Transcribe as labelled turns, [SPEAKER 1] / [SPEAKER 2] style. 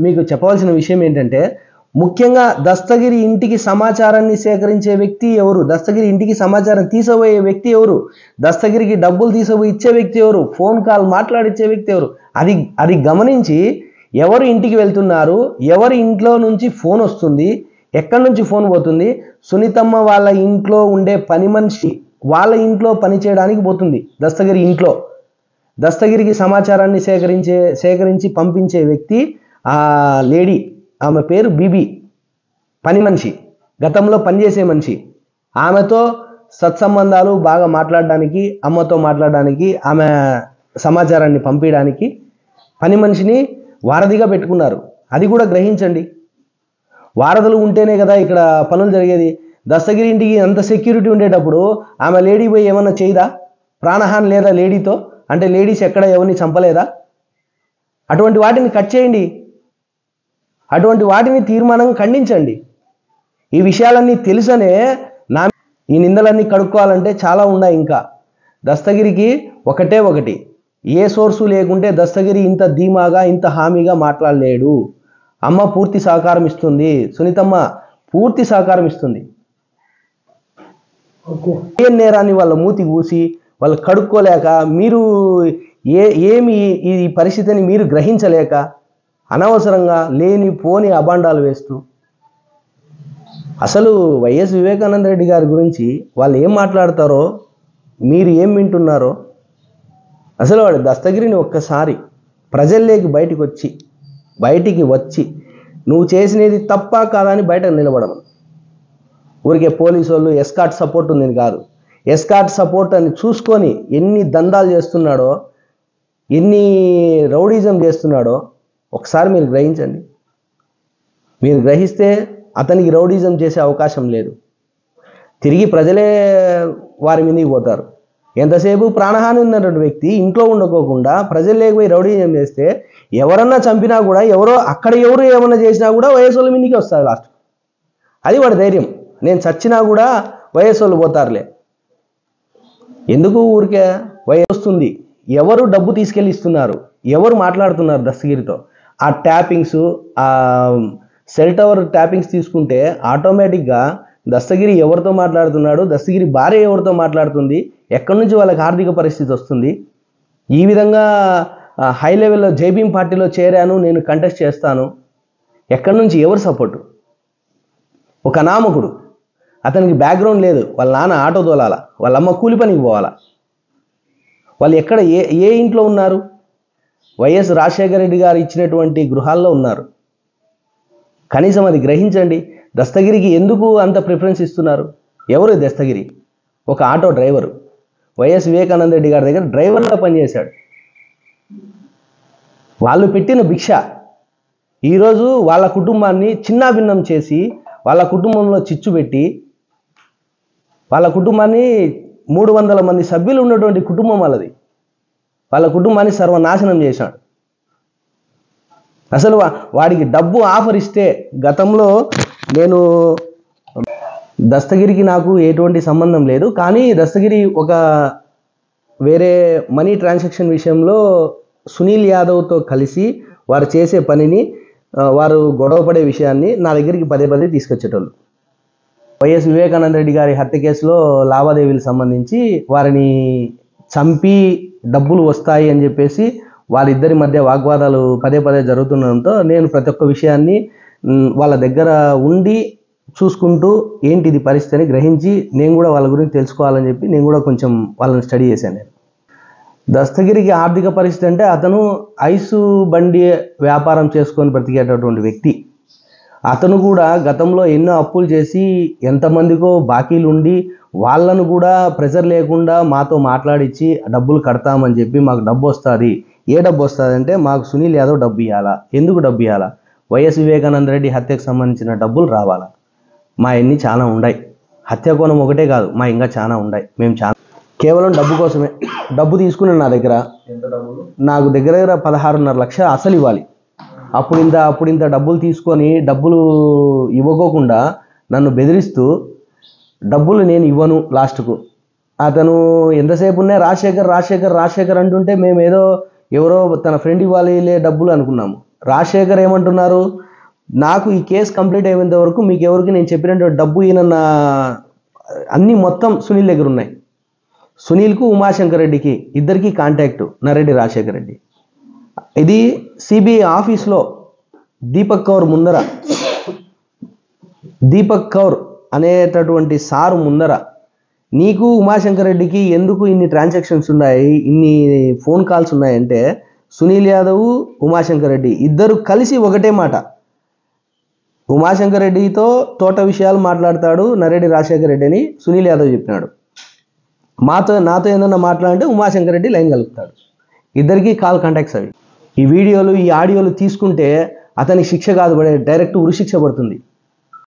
[SPEAKER 1] మీకు చెప్పవలసిన విషయం ఏంటంటే ముఖ్యంగా దస్తగిరి ఇంటికి సమాచారాన్ని సేకరించే వ్యక్తి ఎవరు, దస్తగిరి ఇంటికి సమాచారం తీసబోయే వ్యక్తి ఎవరు, దస్తగిరికి డబ్బులు తీసబోయి ఇచ్చే వ్యక్తి ఎవరు, ఫోన్ కాల్ మాట్లాడిచ్చే వ్యక్తి ఎవరు, అది గమనించి ఎవరు ఇంటికి వెళ్తున్నారు, ఎవరి ఇంట్లో నుంచి ఫోన్ వస్తుంది, ఎక్కడి నుంచి ఫోన్ పోతుంది, సునీతమ్మ వాళ్ళ ఇంట్లో ఉండే పని మనిషి వాళ్ళ ఇంట్లో పని చేయడానికి పోతుంది దస్తగిరి ఇంట్లో. దస్తగిరికి సమాచారాన్ని సేకరించి పంపించే వ్యక్తి ఆ లేడీ, ఆమె పేరు బీబీ, పని మనిషి, గతంలో పనిచేసే మనిషి. ఆమెతో సత్సంబంధాలు బాగా మాట్లాడడానికి, అమ్మతో మాట్లాడడానికి, ఆమె సమాచారాన్ని పంపించడానికి పని మనిషిని వారధిగా పెట్టుకున్నారు. అది కూడా గ్రహించండి. వారధులు ఉంటేనే కదా ఇక్కడ పనులు జరిగేది. దస్తగిరి ఇంటికి అంత సెక్యూరిటీ ఉండేటప్పుడు ఆమె లేడీ పోయి ఏమన్నా చేయదా? ప్రాణహాని లేదా లేడీతో? అంటే లేడీస్ ఎక్కడ ఎవరిని చంపలేదా? అటువంటి వాటిని కట్ చేయండి, అటువంటి వాటిని తీర్మానంగా ఖండించండి. ఈ విషయాలన్నీ తెలుసనే ఈ నిందలన్నీ కడుక్కోవాలంటే చాలా ఉన్నాయి. ఇంకా దస్తగిరికి ఒకటి, ఏ సోర్సు లేకుంటే దస్తగిరి ఇంత ధీమాగా ఇంత హామీగా మాట్లాడలేడు. అమ్మ పూర్తి సహకారం ఇస్తుంది, సునీతమ్మ పూర్తి సహకారం ఇస్తుంది. ఏ నేరాన్ని వాళ్ళ మూతి పూసి వాళ్ళు కడుక్కోలేక, మీరు ఏమి ఈ పరిస్థితిని మీరు గ్రహించలేక అనవసరంగా లేని పోని అబాండాలు వేస్తూ, అసలు వైఎస్ వివేకానంద రెడ్డి గారి గురించి వాళ్ళు ఏం మాట్లాడతారో మీరు ఏం వింటున్నారో, అసలు వాడు దస్తగిరిని ఒక్కసారి ప్రజల్లోకి బయటికి వచ్చి నువ్వు చేసినది తప్ప కాదా అని బయటకు నిలబడము. ఊరికే పోలీసు వాళ్ళు ఎస్కాట్ సపోర్ట్ ఉంది కాదు, ఎస్కాట్ సపోర్ట్ అని చూసుకొని ఎన్ని దందాలు చేస్తున్నాడో, ఎన్ని రౌడీజం చేస్తున్నాడో ఒకసారి మీరు గ్రహించండి. మీరు గ్రహిస్తే అతనికి రౌడీజం చేసే అవకాశం లేదు. తిరిగి ప్రజలే వారి మీదకి పోతారు. ఎంతసేపు ప్రాణహాని ఉన్నటువంటి వ్యక్తి ఇంట్లో ఉండకోకుండా ప్రజలు లేకపోయి రౌడీజం చేస్తే ఎవరన్నా చంపినా కూడా ఎవరో ఏమన్నా చేసినా కూడా వైఎస్ వాళ్ళ మీదకి వస్తుంది లాస్ట్. అది వాడి ధైర్యం. నేను చచ్చినా కూడా వైఎస్ వాళ్ళు పోతారులే. ఎందుకు ఊరికే వైఎస్ వస్తుంది? ఎవరు డబ్బు తీసుకెళ్ళి ఇస్తున్నారు, ఎవరు మాట్లాడుతున్నారు దస్తగిరితో? ఆ ట్యాపింగ్స్, ఆ సెల్ టవర్ ట్యాపింగ్స్ తీసుకుంటే ఆటోమేటిక్గా దస్తగిరి ఎవరితో మాట్లాడుతున్నాడు, దస్తగిరి భార్య ఎవరితో మాట్లాడుతుంది, ఎక్కడి నుంచి వాళ్ళకి ఆర్థిక పరిస్థితి వస్తుంది. ఈ విధంగా హై లెవెల్లో జైభీం పార్టీలో చేరాను, నేను కంటెస్ట్ చేస్తాను, ఎక్కడి నుంచి ఎవరు సపోర్టు? ఒక అనామకుడు, అతనికి బ్యాక్గ్రౌండ్ లేదు. వాళ్ళ నాన్న ఆటో తోలాలా, వాళ్ళ అమ్మ కూలి పనికి పోవాలా. వాళ్ళు ఎక్కడ ఏ ఇంట్లో ఉన్నారు? వైఎస్ రాజశేఖర రెడ్డి గారు ఇచ్చినటువంటి గృహాల్లో ఉన్నారు. కనీసం అది గ్రహించండి. దస్తగిరికి ఎందుకు అంత ప్రిఫరెన్స్ ఇస్తున్నారు? ఎవరు దస్తగిరి? ఒక auto driver. YS Vivekananda Reddy గారి దగ్గర డ్రైవర్గా పనిచేశాడు. వాళ్ళు పెట్టిన భిక్ష ఈరోజు వాళ్ళ కుటుంబాన్ని చిన్నాభిన్నం చేసి, వాళ్ళ కుటుంబంలో చిచ్చు పెట్టి, వాళ్ళ కుటుంబాన్ని 300 మంది సభ్యులు ఉన్నటువంటి కుటుంబం వాళ్ళది, వాళ్ళ కుటుంబాన్ని సర్వనాశనం చేశాడు. అసలు వాడికి డబ్బు ఆఫర్ ఇస్తే, గతంలో నేను దస్తగిరికి నాకు ఎటువంటి సంబంధం లేదు, కానీ దస్తగిరి ఒక వేరే మనీ ట్రాన్సాక్షన్ విషయంలో సునీల్ యాదవ్తో కలిసి వారు చేసే పనిని, వారు గొడవపడే విషయాన్ని నా దగ్గరికి పదే తీసుకొచ్చేటోళ్ళు. వైఎస్ వివేకానంద రెడ్డి గారి హత్య కేసులో లావాదేవీలకు సంబంధించి వారిని చంపి డబ్బులు వస్తాయి అని చెప్పేసి వారిద్దరి మధ్య వాగ్వాదాలు పదే జరుగుతుండడంతో నేను ప్రతి ఒక్క విషయాన్ని వాళ్ళ దగ్గర ఉండి చూసుకుంటూ ఏంటి ఇది పరిస్థితిని గ్రహించి నేను కూడా వాళ్ళ గురించి తెలుసుకోవాలని చెప్పి నేను కూడా కొంచెం వాళ్ళని స్టడీ చేశాను. నేను దస్తగిరికి ఆర్థిక పరిస్థితి అంటే అతను ఐసు బండి వ్యాపారం చేసుకొని బ్రతికేటటువంటి వ్యక్తి. అతను కూడా గతంలో ఎన్నో అప్పులు చేసి ఎంతమందికో బాకీలు ఉండి వాళ్ళను కూడా ప్రెజర్ లేకుండా మాతో మాట్లాడించి డబ్బులు కడతామని చెప్పి మాకు డబ్బు వస్తుంది. ఏ డబ్బు వస్తుంది అంటే మాకు సునీల్ యాదవ్ డబ్బు ఇవ్వాలా. ఎందుకు డబ్బు ఇవ్వాలా? వైఎస్ వివేకానంద రెడ్డి హత్యకు సంబంధించిన డబ్బులు రావాలా. మా ఎన్ని చాలా ఉన్నాయి, హత్య కోణం ఒకటే కాదు, మా ఇంకా చాలా ఉన్నాయి. మేము చాలా కేవలం డబ్బు కోసమే డబ్బు తీసుకున్నాను. నా దగ్గర నాకు దగ్గర 16.5 లక్షలు అసలు ఇవ్వాలి. అప్పుడు ఇంత డబ్బులు తీసుకొని డబ్బులు ఇవ్వకోకుండా నన్ను బెదిరిస్తూ డబ్బులు నేను ఇవ్వను లాస్ట్కు. అతను ఎంతసేపు ఉన్నా రాజశేఖర్ అంటుంటే మేము ఎవరో తన ఫ్రెండ్ ఇవ్వాలిలే డబ్బులు అనుకున్నాము. రాజశేఖర్ ఏమంటున్నారు, నాకు ఈ కేసు కంప్లీట్ అయ్యేంత వరకు మీకు ఎవరికి నేను చెప్పినటువంటి డబ్బు ఈయన అన్నీ మొత్తం సునీల్ దగ్గర ఉన్నాయి. సునీల్కు ఉమాశంకర్ రెడ్డికి ఇద్దరికి కాంటాక్టు నర్రెడ్డి రాజశేఖర్ రెడ్డి. ఇది సిబిఐ ఆఫీస్లో దీపక్ కౌర్ అనేటటువంటి సారు ముందర నీకు ఉమాశంకర్ రెడ్డికి ఎందుకు ఇన్ని ట్రాన్సాక్షన్స్ ఉన్నాయి, ఇన్ని ఫోన్ కాల్స్ ఉన్నాయంటే సునీల్ యాదవ్ ఉమాశంకర్ రెడ్డి ఇద్దరు కలిసి ఒకటే మాట, ఉమాశంకర్ రెడ్డితో తోట విషయాలు మాట్లాడతాడు నర్రెడ్డి రాజశేఖర్ రెడ్డి అని సునీల్ యాదవ్ చెప్పినాడు. నాతో ఏదన్నా మాట్లాడంటే ఉమాశంకర్ రెడ్డి లైన్ కలుపుతాడు. ఇద్దరికి కాల్ కాంటాక్ట్స్ అవి. ఈ వీడియోలు ఈ ఆడియోలు తీసుకుంటే అతనికి శిక్ష కాదు, డైరెక్ట్ ఉరి శిక్ష పడుతుంది.